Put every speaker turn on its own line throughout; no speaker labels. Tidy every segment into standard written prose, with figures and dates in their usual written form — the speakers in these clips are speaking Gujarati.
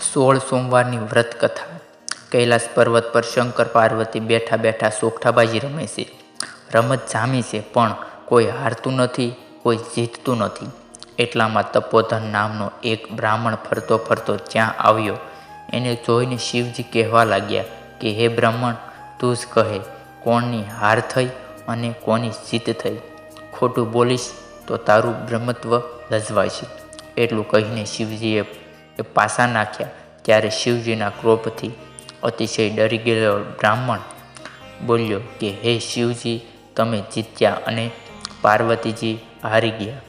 16 સોમવારની વ્રત કથા. કૈલાસ પર્વત પર શંકર પાર્વતી બેઠા બેઠા સોગઠાબાજી રમે છે. રમત જામી છે, પણ કોઈ હારતું નથી, કોઈ જીતતું નથી. એટલામાં તપોધન નામનો એક બ્રાહ્મણ ફરતો ફરતો ત્યાં આવ્યો. એને જોઈને શિવજી કહેવા લાગ્યા કે હે બ્રાહ્મણ, તું જ કહે કોણની હાર થઈ અને કોની જીત થઈ. ખોટું બોલીશ તો તારું બ્રહ્મત્વ લજવાશે. એટલું કહીને શિવજીએ પાસા નાખ્યા. ત્યારે શિવજીના ક્રોધથી અતિશય ડરી ગયેલો બ્રાહ્મણ બોલ્યો કે હે શિવજી, તમે જીત્યા અને પાર્વતીજી હારી ગયા.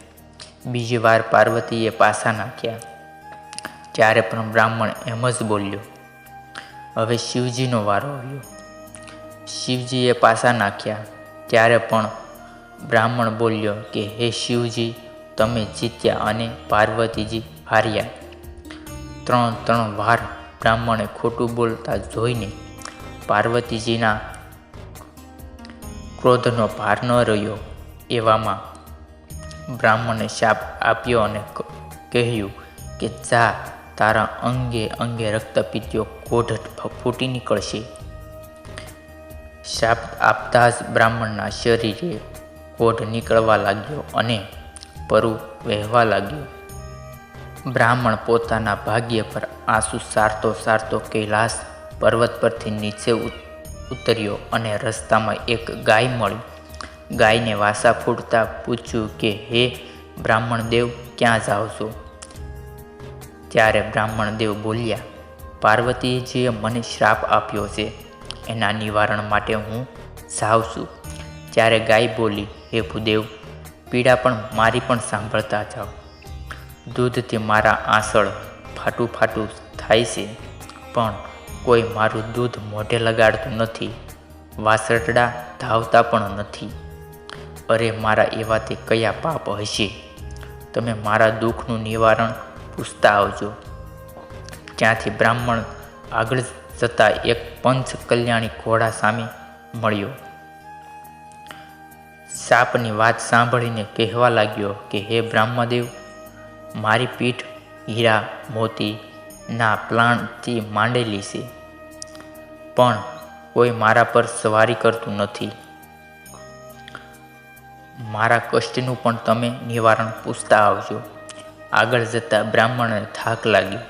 બીજી વાર પાર્વતીએ પાસા નાખ્યા. ત્યારે પણ બ્રાહ્મણ એમ જ બોલ્યો. હવે શિવજીનો વારો આવ્યો. શિવજીએ પાસા નાખ્યા. ત્યારે પણ બ્રાહ્મણ બોલ્યો કે હે શિવજી, તમે જીત્યા અને પાર્વતીજી હાર્યા. ત્રણ વાર બ્રાહ્મણે ખોટું બોલતા જોઈને પાર્વતીજીના ક્રોધનો પાર ન રહ્યો. એવામાં બ્રાહ્મણે શાપ આપ્યો અને કહ્યું કે જા, તારા અંગે અંગે રક્તપિત્યો કોઢ ફૂટી નીકળશે. શાપ આપતા જ બ્રાહ્મણના શરીરે કોઢ નીકળવા લાગ્યો અને પરુ વહેવા લાગ્યો. બ્રાહ્મણ પોતાના ભાગ્ય પર આંસુ સારતો સારતો કૈલાસ પર્વત પરથી નીચે ઉતર્યો અને રસ્તામાં એક ગાય મળી. ગાયને વાસા ફૂટતા પૂછ્યું કે હે બ્રાહ્મણ દેવ, ક્યાં જાઓ છો? ત્યારે બ્રાહ્મણ દેવ બોલ્યા, પાર્વતીજીએ મને શ્રાપ આપ્યો છે, એના નિવારણ માટે હું જાઉં છું. ત્યારે ગાય બોલી, હે ભૂદેવ, પીડા પણ મારી પણ સાંભળતા જાઓ. દૂધથી મારા આંસળ ફાટું ફાટું થાય છે, પણ કોઈ મારું દૂધ મોઢે લગાડતું નથી. વાસરડા ધાવતા પણ નથી. અરે મારા એવાથી કયા પાપ હશે? તમે મારા દુઃખનું નિવારણ પૂછતા આવજો. ત્યાંથી બ્રાહ્મણ આગળ જતા એક પંચ કલ્યાણી ઘોડા સામે મળ્યો. સાપની વાત સાંભળીને કહેવા લાગ્યો કે હે બ્રહ્મદેવ, મારી પીઠ હીરા મોતીના પ્લાન્ટથી માંડેલી છે, પણ કોઈ મારા પર સવારી કરતું નથી. મારા કષ્ટનું પણ તમે નિવારણ પૂછતા આવજો. આગળ જતા બ્રાહ્મણને થાક લાગ્યો.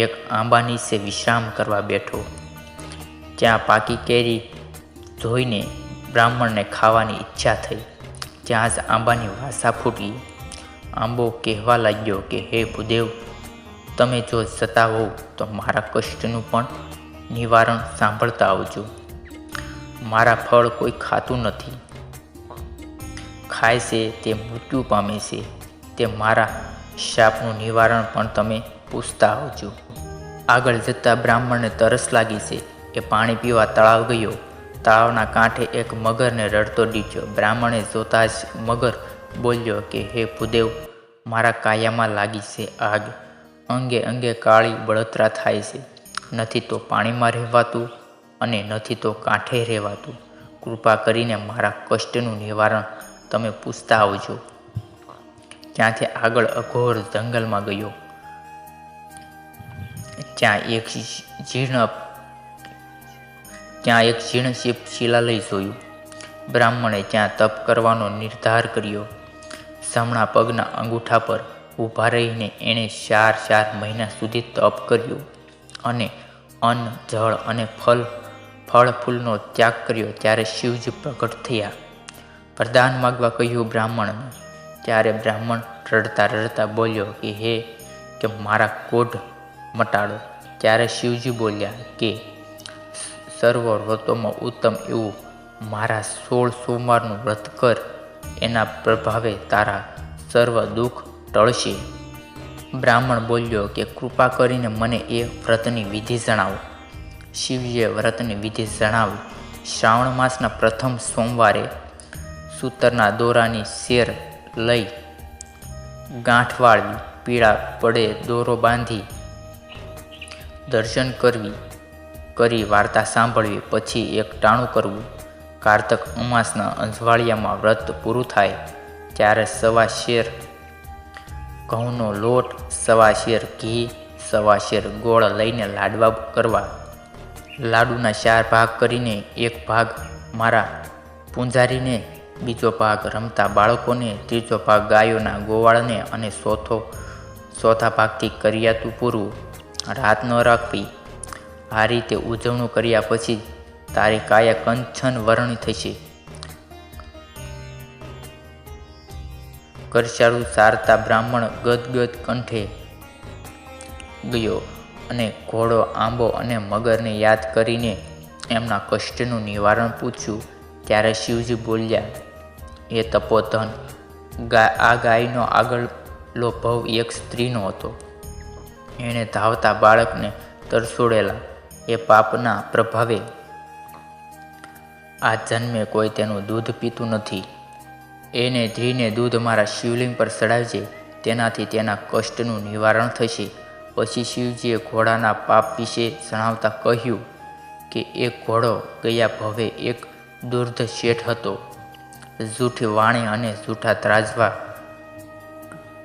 એક આંબા નીચે વિશ્રામ કરવા બેઠો. ત્યાં પાકી કેરી જોઈને બ્રાહ્મણને ખાવાની ઈચ્છા થઈ. ત્યાં જ આંબાની વાસા ફૂટી. આંબો કહેવા લાગ્યો કે હે ભૂદેવ, તમે જો જતા હોવ તો મારા કષ્ટનું પણ નિવારણ સાંભળતા આવજો. મારા ફળ કોઈ ખાતું નથી. ખાય છે તે મૃત્યુ પામે છે. તે મારા શાપનું નિવારણ પણ તમે પૂછતા આવજો. આગળ જતાં બ્રાહ્મણને તરસ લાગી છે. એ પાણી પીવા તળાવ ગયો. તળાવના કાંઠે એક મગરને રડતો દીઠ્યો. બ્રાહ્મણે જોતા જ મગર બોલ્યો કે હે ભૂદેવ, મારા કાયામાં લાગી છે આગ. અંગે અંગે કાળી બળતરા થાય છે. નથી તો પાણીમાં રહેવાતું અને નથી તો કાંઠે રહેવાતું. કૃપા કરીને મારા કષ્ટનું નિવારણ તમે પૂછતા આવજો. ત્યાંથી આગળ અઘોર જંગલમાં ગયો. ત્યાં એક જીર્ણ શિલાલય જોયું. બ્રાહ્મણે ત્યાં તપ કરવાનો નિર્ધાર કર્યો. જમણા પગના અંગૂઠા પર ઊભા રહીને એણે 4 મહિના સુધી તપ કર્યો અને અન્ન, જળ અને ફળ ફૂલનો ત્યાગ કર્યો. ત્યારે શિવજી પ્રગટ થયા. વરદાન માગવા કહ્યું બ્રાહ્મણને. ત્યારે બ્રાહ્મણ રડતા રડતા બોલ્યો કે હે કે મારા કોઢ મટાડો. ત્યારે શિવજી બોલ્યા કે સર્વ વ્રતોમાં ઉત્તમ એવું મારા 16 સોમવારનું વ્રત કર. એના પ્રભાવે તારા સર્વ દુઃખ ટળશે. બ્રાહ્મણ બોલ્યો કે કૃપા કરીને મને એ વ્રતની વિધિ જણાવો. શિવજીએ વ્રતની વિધિ જણાવી. શ્રાવણ માસના પ્રથમ સોમવારે સૂતરના દોરાની શેર લઈ ગાંઠ વાળવી, પીળા પડે દોરો બાંધી દર્શન કરી વાર્તા સાંભળવી, પછી એક ટાણું કરવું. કારતક અમાસના અંજવાળિયામાં વ્રત પૂરું થાય ત્યારે 1.25 શેર ઘઉંનો લોટ, 1.25 શેર ઘી, સવાશેર ગોળ લઈને લાડવા કરવા. લાડુના 4 ભાગ કરીને એક ભાગ મારા પૂંજારીને, બીજો ભાગ રમતા બાળકોને, ત્રીજો ભાગ ગાયોના ગોવાળને અને ચોથા ભાગથી કરિયાતું પૂરું. રાત ન રાખવી. આ રીતે ઉજવણું કર્યા પછી તારી કાયા કંચન વર્ણી થશે. કરશાળું સારતા બ્રાહ્મણ ગદગદ કંઠે ગયો અને ઘોડો, આંબો અને મગરને યાદ કરીને એમના કષ્ટનું નિવારણ પૂછ્યું. ત્યારે શિવજી બોલ્યા, એ તપોધન, આ ગાયનો આગળનો ભવ એક સ્ત્રીનો હતો. એણે ધાવતા બાળકને તરસોડેલા. એ પાપના પ્રભાવે આ જન્મે કોઈ તેનું દૂધ પીતું નથી. એને ધીને દૂધ મારા શિવલિંગ પર ચડાવજે, તેનાથી તેના કષ્ટનું નિવારણ થશે. પછી શિવજીએ ઘોડાના પાપ વિશે જણાવતા કહ્યું કે એક ઘોડો ગયા ભવે એક દુર્ધ શેઠ હતો. જૂઠી વાણી અને જૂઠા ત્રાજવા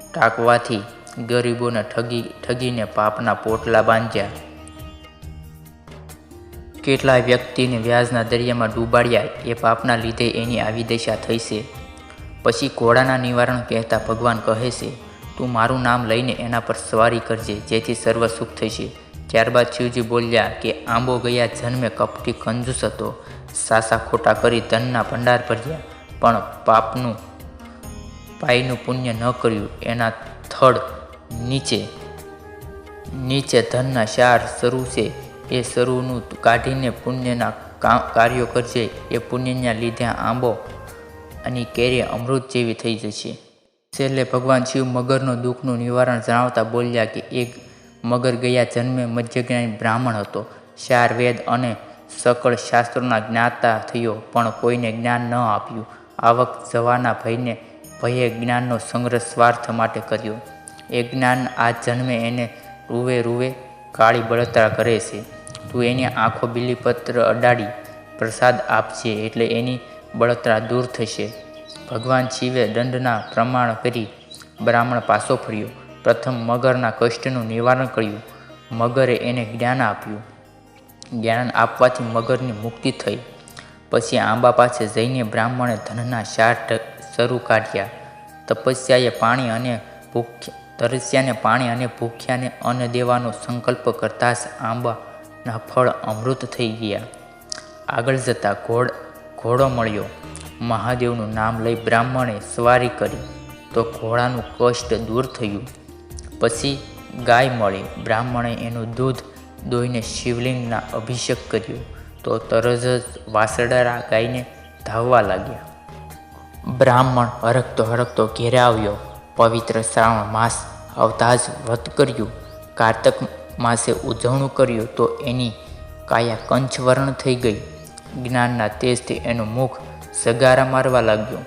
ટાંકવાથી ગરીબોને ઠગીને પાપના પોટલા બાંધ્યા. કેટલાય વ્યક્તિને વ્યાજના દરિયામાં ડૂબાડ્યા. એ પાપના લીધે એની આવી દશા થઈ છે. પછી ઘોડાના નિવારણ કહેતા ભગવાન કહે છે, તું મારું નામ લઈને એના પર સવારી કરજે, જેથી સર્વ સુખ થશે. ત્યારબાદ શિવજી બોલ્યા કે આંબો ગયા જન્મે કપટી કંજૂસ હતો. સાસા ખોટા કરી ધનના ભંડાર ભર્યા, પણ પાયનું પુણ્ય ન કર્યું. એના થડ નીચે ધનના 4 સરૂ છે. એ સરૂનું કાઢીને પુણ્યના કાર્યો કરજે. એ પુણ્યના લીધે આંબો અને કેરી અમૃત જેવી થઈ જશે. છેલ્લે ભગવાન શિવ મગરનો દુઃખનું નિવારણ જણાવતા બોલ્યા કે એક મગર ગયા જન્મે મધ્યજ્ઞાની બ્રાહ્મણ હતો. 4 વેદ અને સકળ શાસ્ત્રોના જ્ઞાતા થયો, પણ કોઈને જ્ઞાન ન આપ્યું. આવક જવાના ભયે જ્ઞાનનો સંગ્રહ સ્વાર્થ માટે કર્યો. એ જ્ઞાન આ જન્મે એને રૂવે કાળી બળતરા કરે છે. તું એની આંખો બીલીપત્ર અડાડી પ્રસાદ આપજે, એટલે એની બળતરા દૂર થશે. ભગવાન શિવે દંડના પ્રમાણ કરી બ્રાહ્મણ પાછો ફર્યો. પ્રથમ મગરના કષ્ટનું નિવારણ કર્યું. મગરે એને જ્ઞાન આપ્યું. જ્ઞાન આપવાથી મગરની મુક્તિ થઈ. પછી આંબા પાસે જઈને બ્રાહ્મણે ધનના 4 સરૂ કાઢ્યા. તરસ્યાને પાણી અને ભૂખ્યાને અન્ન દેવાનો સંકલ્પ કરતા જ આંબાના ફળ અમૃત થઈ ગયા. આગળ જતા ઘોડો મળ્યો. મહાદેવનું નામ લઈ બ્રાહ્મણે સવારી કરી તો ઘોડાનું કષ્ટ દૂર થયું. પછી ગાય મળી. બ્રાહ્મણે એનું દૂધ દોઈને શિવલિંગના અભિષેક કર્યો તો તરત જ વાસડા ગાયને ધાવવા લાગ્યા. બ્રાહ્મણ હરખતો ઘેરે આવ્યો. પવિત્ર શ્રાવણ માસ આવતા જ વ્રત કર્યું. કારતક માસે ઉજવણું કર્યું તો એની કાયા કંચવર્ણ થઈ ગઈ. જ્ઞાનના તેજથી એનું મુખ સગારા મારવા લાગ્યું.